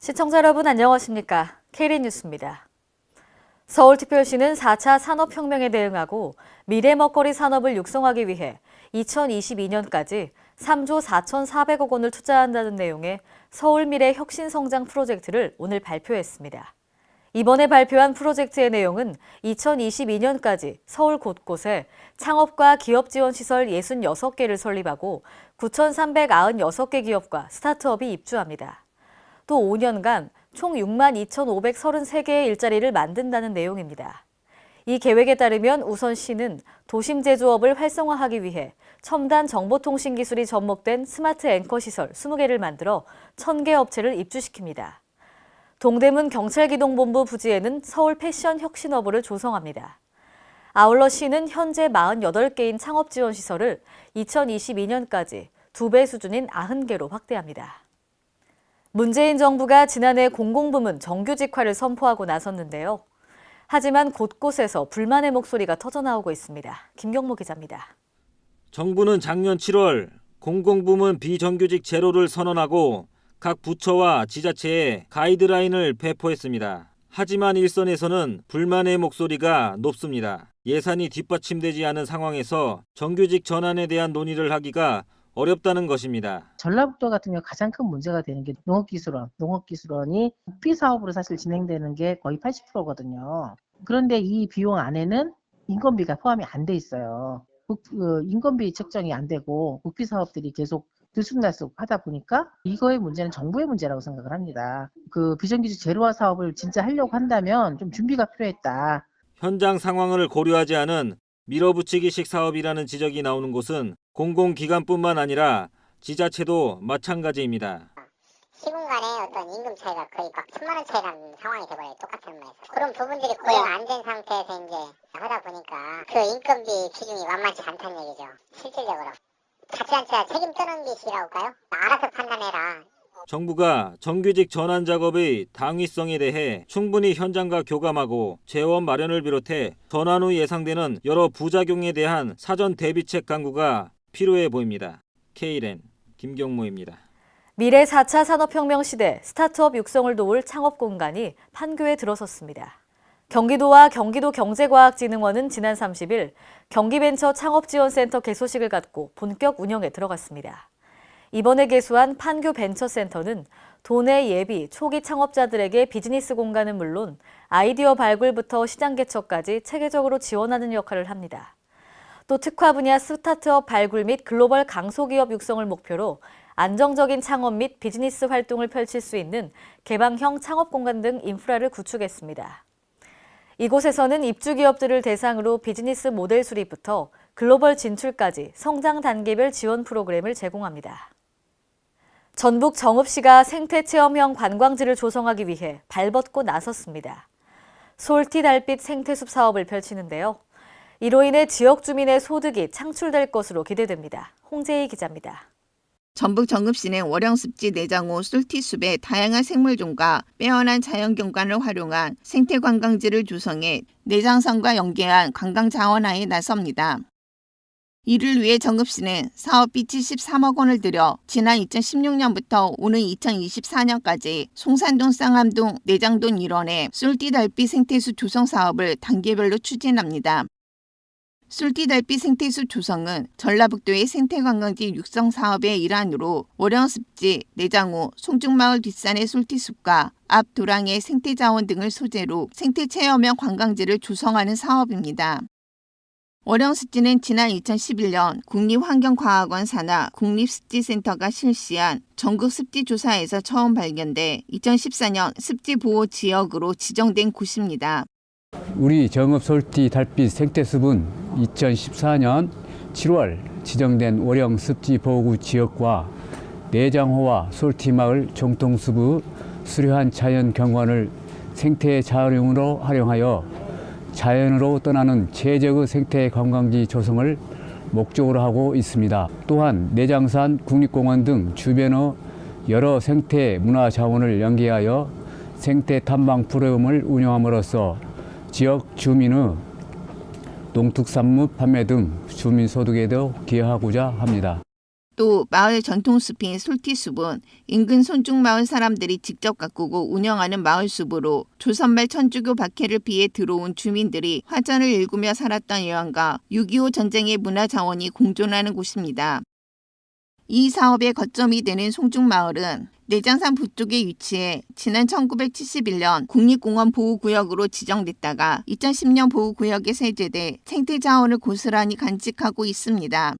시청자 여러분 안녕하십니까? K린 뉴스입니다. 서울특별시는 4차 산업혁명에 대응하고 미래 먹거리 산업을 육성하기 위해 2022년까지 3조 4,400억 원을 투자한다는 내용의 서울미래혁신성장 프로젝트를 오늘 발표했습니다. 이번에 발표한 프로젝트의 내용은 2022년까지 서울 곳곳에 창업과 기업 지원 시설 66개를 설립하고 9,396개 기업과 스타트업이 입주합니다. 또 5년간 총 62,533개의 일자리를 만든다는 내용입니다. 이 계획에 따르면 우선 시는 도심 제조업을 활성화하기 위해 첨단 정보통신 기술이 접목된 스마트 앵커 시설 20개를 만들어 1,000개 업체를 입주시킵니다. 동대문 경찰기동본부 부지에는 서울 패션 혁신허브를 조성합니다. 아울러 시는 현재 48개인 창업 지원 시설을 2022년까지 2배 수준인 90개로 확대합니다. 문재인 정부가 지난해 공공부문 정규직화를 선포하고 나섰는데요. 하지만 곳곳에서 불만의 목소리가 터져나오고 있습니다. 김경모 기자입니다. 정부는 작년 7월 공공부문 비정규직 제로를 선언하고 각 부처와 지자체에 가이드라인을 배포했습니다. 하지만 일선에서는 불만의 목소리가 높습니다. 예산이 뒷받침되지 않은 상황에서 정규직 전환에 대한 논의를 하기가 어렵다는 것입니다. 전라북도 같은 경우 가장 큰 문제가 되는 게 농업기술원이 국비 사업으로 사실 진행되는 게 거의 80%거든요. 그런데 이 비용 안에는 인건비가 포함이 안 돼 있어요. 인건비 책정이 안 되고 국비 사업들이 계속 들쑥날쑥 하다 보니까 이거의 문제는 정부의 문제라고 생각을 합니다. 그 비정규직 제로화 사업을 진짜 하려고 한다면 좀 준비가 필요했다. 현장 상황을 고려하지 않은 밀어붙이기식 사업이라는 지적이 나오는 곳은 공공기관뿐만 아니라 지자체도 마찬가지입니다. 시군 간의 어떤 임금 차이가 거의 막 1,000만 원 차이 나는 상황이 돼버려요. 똑같은 업무에서. 그런 부분들이 고려 안 된 상태에서 이제 하다 보니까 그 인건비 비중이 만만치 않다는 얘기죠. 실질적으로. 자치단체가 책임 떠넘기시라고 할까요? 알아서 판단해라. 정부가 정규직 전환 작업의 당위성에 대해 충분히 현장과 교감하고 재원 마련을 비롯해 전환 후 예상되는 여러 부작용에 대한 사전 대비책 강구가 필요해 보입니다. K린 김경모입니다. 미래 4차 산업혁명 시대 스타트업 육성을 도울 창업 공간이 판교에 들어섰습니다. 경기도와 경기도경제과학진흥원은 지난 30일 경기벤처창업지원센터 개소식을 갖고 본격 운영에 들어갔습니다. 이번에 개소한 판교 벤처센터는 도내 예비 초기 창업자들에게 비즈니스 공간은 물론 아이디어 발굴부터 시장 개척까지 체계적으로 지원하는 역할을 합니다. 또 특화 분야 스타트업 발굴 및 글로벌 강소기업 육성을 목표로 안정적인 창업 및 비즈니스 활동을 펼칠 수 있는 개방형 창업 공간 등 인프라를 구축했습니다. 이곳에서는 입주 기업들을 대상으로 비즈니스 모델 수립부터 글로벌 진출까지 성장 단계별 지원 프로그램을 제공합니다. 전북 정읍시가 생태체험형 관광지를 조성하기 위해 발벗고 나섰습니다. 솔티 달빛 생태숲 사업을 펼치는데요. 이로 인해 지역 주민의 소득이 창출될 것으로 기대됩니다. 홍재희 기자입니다. 전북 정읍시는 월영습지 내장호 솔티숲의 다양한 생물종과 빼어난 자연경관을 활용한 생태관광지를 조성해 내장산과 연계한 관광자원화에 나섭니다. 이를 위해 정읍시는 사업비 73억 원을 들여 지난 2016년부터 오는 2024년까지 송산동 쌍암동 내장동 일원의 솔티달빛 생태숲 조성 사업을 단계별로 추진합니다. 솔티달빛 생태숲 조성은 전라북도의 생태관광지 육성 사업의 일환으로 월영습지, 내장호, 송중마을 뒷산의 솔티숲과 앞 도랑의 생태자원 등을 소재로 생태체험형 관광지를 조성하는 사업입니다. 월영습지는 지난 2011년 국립환경과학원 산하 국립습지센터가 실시한 전국 습지조사에서 처음 발견돼 2014년 습지보호지역으로 지정된 곳입니다. 우리 정읍 솔티 달빛 생태숲은 2014년 7월 지정된 월영 습지 보호 지역과 내장호와 솔티마을 정통숲의 수려한 자연 경관을 생태 자원으로 활용하여 자연으로 떠나는 최적의 생태 관광지 조성을 목적으로 하고 있습니다. 또한 내장산 국립공원 등 주변의 여러 생태 문화 자원을 연계하여 생태 탐방 프로그램을 운영함으로써 지역 주민의 농특산물 판매 등 주민 소득에도 기여하고자 합니다. 또 마을 전통숲인 솔티숲은 인근 손중마을 사람들이 직접 가꾸고 운영하는 마을숲으로 조선말 천주교 박해를 피해 들어온 주민들이 화전을 일구며 살았던 예언과 6.25 전쟁의 문화자원이 공존하는 곳입니다. 이 사업의 거점이 되는 송중마을은 내장산 북쪽에 위치해 지난 1971년 국립공원 보호구역으로 지정됐다가 2010년 보호구역에 세제돼 생태자원을 고스란히 간직하고 있습니다.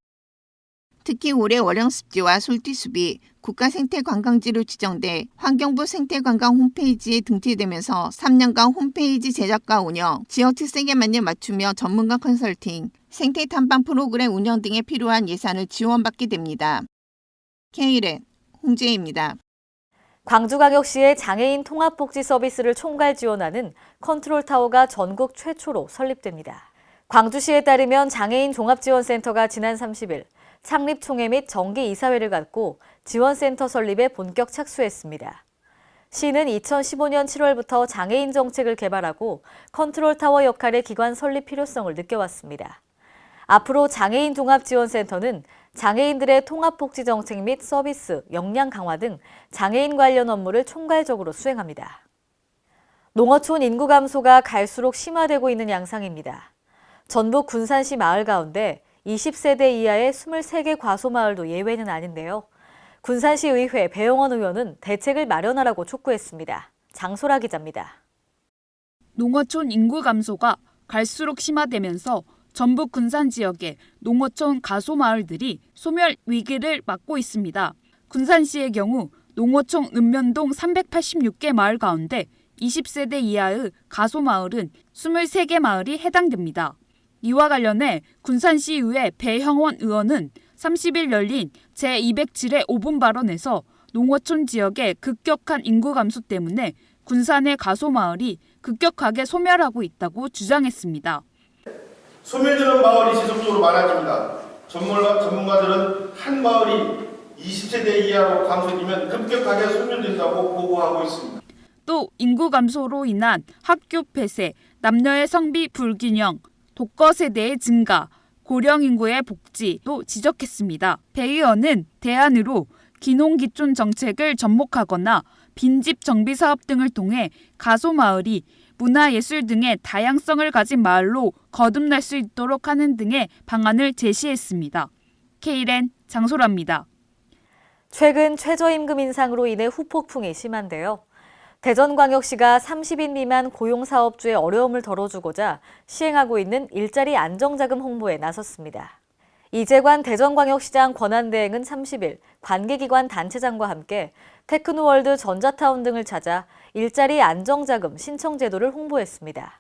특히 올해 월영습지와 솔티숲이 국가생태관광지로 지정돼 환경부 생태관광 홈페이지에 등재되면서 3년간 홈페이지 제작과 운영, 지역 특색에 맞추며 전문가 컨설팅, 생태 탐방 프로그램 운영 등에 필요한 예산을 지원받게 됩니다. K랜 홍재입니다. 광주광역시의 장애인 통합복지 서비스를 총괄 지원하는 컨트롤타워가 전국 최초로 설립됩니다. 광주시에 따르면 장애인 종합지원센터가 지난 30일 창립 총회 및 정기 이사회를 갖고 지원센터 설립에 본격 착수했습니다. 시는 2015년 7월부터 장애인 정책을 개발하고 컨트롤타워 역할의 기관 설립 필요성을 느껴왔습니다. 앞으로 장애인 종합지원센터는 장애인들의 통합복지 정책 및 서비스, 역량 강화 등 장애인 관련 업무를 총괄적으로 수행합니다. 농어촌 인구 감소가 갈수록 심화되고 있는 양상입니다. 전북 군산시 마을 가운데 20세대 이하의 23개 과소마을도 예외는 아닌데요. 군산시 의회 배영원 의원은 대책을 마련하라고 촉구했습니다. 장소라 기자입니다. 농어촌 인구 감소가 갈수록 심화되면서 전북 군산 지역의 농어촌 가소마을들이 소멸 위기를 맞고 있습니다. 군산시의 경우 농어촌 읍면동 386개 마을 가운데 20세대 이하의 가소마을은 23개 마을이 해당됩니다. 이와 관련해 군산시의회 배형원 의원은 30일 열린 제207회 5분 발언에서 농어촌 지역의 급격한 인구 감소 때문에 군산의 가소마을이 급격하게 소멸하고 있다고 주장했습니다. 소멸되는 마을이 지속적으로 많아집니다. 전문가들은 한 마을이 20세대 이하로 감소되면 급격하게 소멸된다고 보고하고 있습니다. 또 인구 감소로 인한 학교 폐쇄, 남녀의 성비 불균형, 독거 세대의 증가, 고령 인구의 복지도 지적했습니다. 배 의원은 대안으로 기농기촌 정책을 접목하거나 빈집 정비 사업 등을 통해 가소마을이 문화예술 등의 다양성을 가진 마을로 거듭날 수 있도록 하는 등의 방안을 제시했습니다. K랜 장소라입니다. 최근 최저임금 인상으로 인해 후폭풍이 심한데요. 대전광역시가 30인 미만 고용사업주의 어려움을 덜어주고자 시행하고 있는 일자리 안정자금 홍보에 나섰습니다. 이재관 대전광역시장 권한대행은 30일 관계기관 단체장과 함께 테크노월드 전자타운 등을 찾아 일자리 안정자금 신청 제도를 홍보했습니다.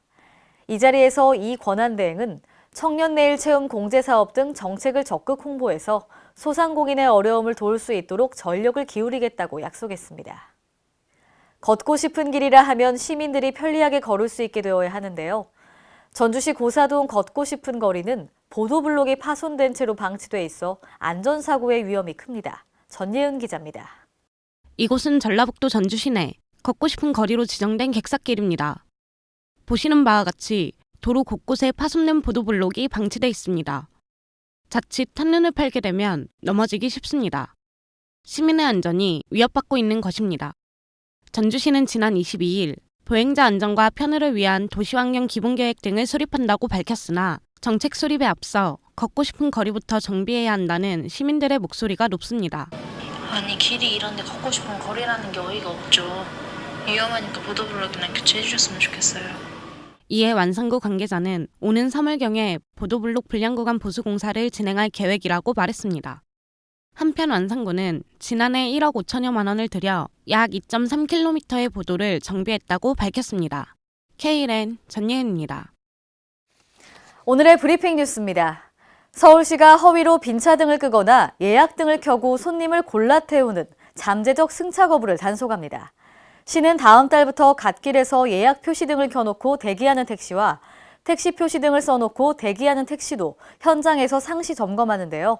이 자리에서 이 권한대행은 청년 내일 체험 공제사업 등 정책을 적극 홍보해서 소상공인의 어려움을 도울 수 있도록 전력을 기울이겠다고 약속했습니다. 걷고 싶은 길이라 하면 시민들이 편리하게 걸을 수 있게 되어야 하는데요. 전주시 고사동 걷고 싶은 거리는 보도블록이 파손된 채로 방치돼 있어 안전사고의 위험이 큽니다. 전예은 기자입니다. 이곳은 전라북도 전주 시내 걷고 싶은 거리로 지정된 객사길입니다. 보시는 바와 같이 도로 곳곳에 파손된 보도블록이 방치돼 있습니다. 자칫 한눈을 팔게 되면 넘어지기 쉽습니다. 시민의 안전이 위협받고 있는 것입니다. 전주시는 지난 22일 보행자 안전과 편의를 위한 도시환경 기본계획 등을 수립한다고 밝혔으나 정책 수립에 앞서 걷고 싶은 거리부터 정비해야 한다는 시민들의 목소리가 높습니다. 아니 길이 이런데 걷고 싶은 거리라는 게 어이가 없죠. 위험하니까 보도블록이나 교체해 주셨으면 좋겠어요. 이에 완산구 관계자는 오는 3월경에 보도블록 불량 구간 보수 공사를 진행할 계획이라고 말했습니다. 한편 완산구는 지난해 1억 5천여만 원을 들여 약 2.3km의 보도를 정비했다고 밝혔습니다. K랜 전예은입니다. 오늘의 브리핑 뉴스입니다. 서울시가 허위로 빈차등을 끄거나 예약 등을 켜고 손님을 골라 태우는 잠재적 승차 거부를 단속합니다. 시는 다음 달부터 갓길에서 예약 표시 등을 켜놓고 대기하는 택시와 택시 표시 등을 써놓고 대기하는 택시도 현장에서 상시 점검하는데요.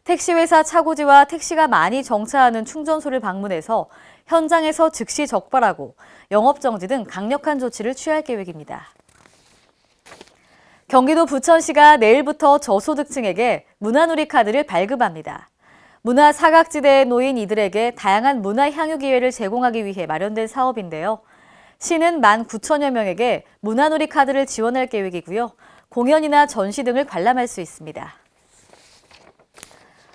택시회사 차고지와 택시가 많이 정차하는 충전소를 방문해서 현장에서 즉시 적발하고 영업정지 등 강력한 조치를 취할 계획입니다. 경기도 부천시가 내일부터 저소득층에게 문화누리 카드를 발급합니다. 문화 사각지대에 놓인 이들에게 다양한 문화 향유 기회를 제공하기 위해 마련된 사업인데요. 시는 19,000여 명에게 문화놀이 카드를 지원할 계획이고요. 공연이나 전시 등을 관람할 수 있습니다.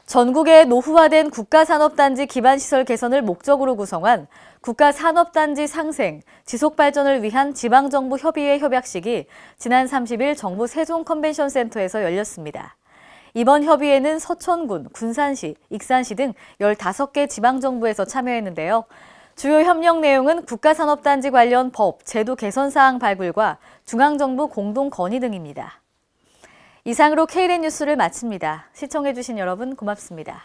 전국의 노후화된 국가산업단지 기반시설 개선을 목적으로 구성한 국가산업단지 상생, 지속발전을 위한 지방정부 협의회 협약식이 지난 30일 정부 세종컨벤션센터에서 열렸습니다. 이번 협의회는 서천군, 군산시, 익산시 등 15개 지방정부에서 참여했는데요. 주요 협력 내용은 국가산업단지 관련 법, 제도 개선 사항 발굴과 중앙정부 공동 건의 등입니다. 이상으로 K랜 뉴스를 마칩니다. 시청해주신 여러분 고맙습니다.